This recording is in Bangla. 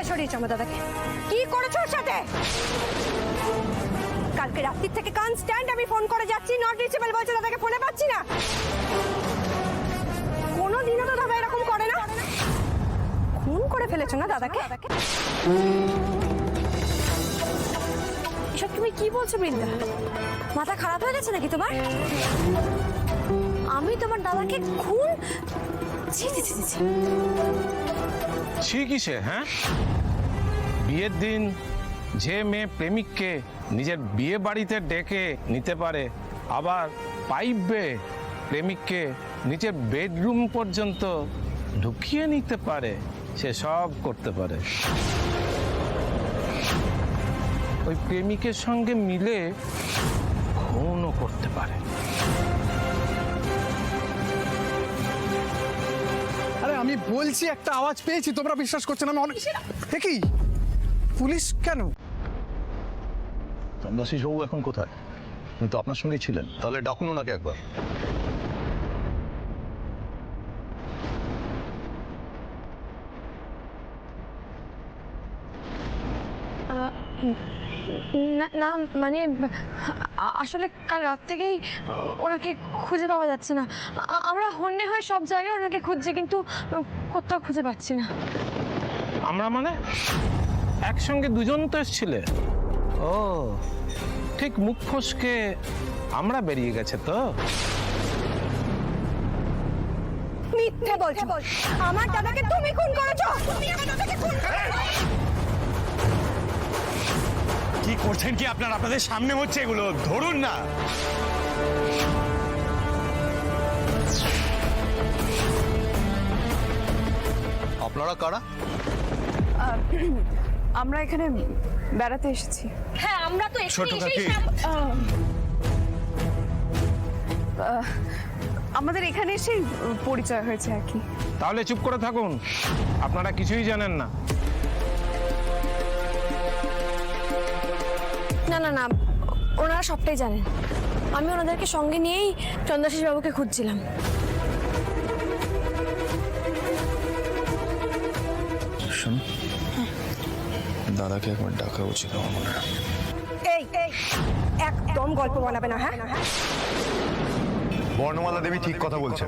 কোথায় সরিয়েছো আমার দাদাকে? কি করেছো ওর সাথে? কালকে রাত্রি থেকে কনস্ট্যান্ট আমি ফোন করে যাচ্ছি, নট রিচেবল বলছে, দাদাকে ফোনে পাচ্ছি না। কোনোদিনও তো দাদা এরকম করে না। খুন করে ফেলেছো না দাদাকে? এসব তুমি কি বলছো বৃন্দা? মাথা খারাপ হয়ে গেছে নাকি তোমার? আমি তোমার দাদাকে খুন? ছি ছি ছি ছি। ছি কিসে? হ্যাঁ, বিয়ের দিন যে মেয়ে প্রেমিককে নিজের বিয়ে বাড়িতে ডেকে নিতে পারে, আবার পাইপ বেয়ে প্রেমিককে নিজের বেডরুম পর্যন্ত ঢুকিয়ে নিতে পারে, সে সব করতে পারে। ওই প্রেমিকের সঙ্গে মিলে খুনও করতে পারে। আরে আমি বলছি একটা আওয়াজ পেয়েছি, তোমরা বিশ্বাস করছো না? আমি অনেক কি পুলিশ কেন? চন্দ্রাশিস বাবু এখন কোথায়? কিন্তু আপনার সঙ্গেই ছিলেন, তাহলে ডাকুন ওনাকে একবার। না মানে আসলে কাল রাত থেকেই ওনাকে খুঁজে পাওয়া যাচ্ছে না। আমরা হন্যে হয়ে সব জায়গায় ওনাকে খুঁজছি, কিন্তু কোথাও খুঁজে পাচ্ছি না। আমরা মানে একসঙ্গে দুজন তো এসছিলে। ও, ঠিক মুখ ফসকে আমরা বেরিয়ে গেছে তো। মিথ্যে বলছো। আমার দাদাকে তুমি খুন করেছো। তুমি আমার দাদাকে খুন করেছো। কি করছেন কি আপনারা? আপনাদের সামনে হচ্ছে এগুলো, ধরুন না। আপনারা কারা? আমরা এখানে বেড়াতে এসেছি। হ্যাঁ, আমরা তো ছোট কাকি, আমাদের এখানে এসে পরিচয় হয়েছে আর কি। তাহলে চুপ করে থাকুন, আপনারা কিছুই জানেন না। না না না, ওনারা সবটাই জানেন। আমি ওনাদেরকে সঙ্গে নিয়েই চন্দ্রাশিস বাবুকে খুঁজছিলাম। শোন, দাদাকে একবার ডাকা উচিত আমার মনে হয়। এই একদম গল্প বানাবে না। হ্যাঁ, বর্ণমালা দেবী ঠিক কথা বলছেন।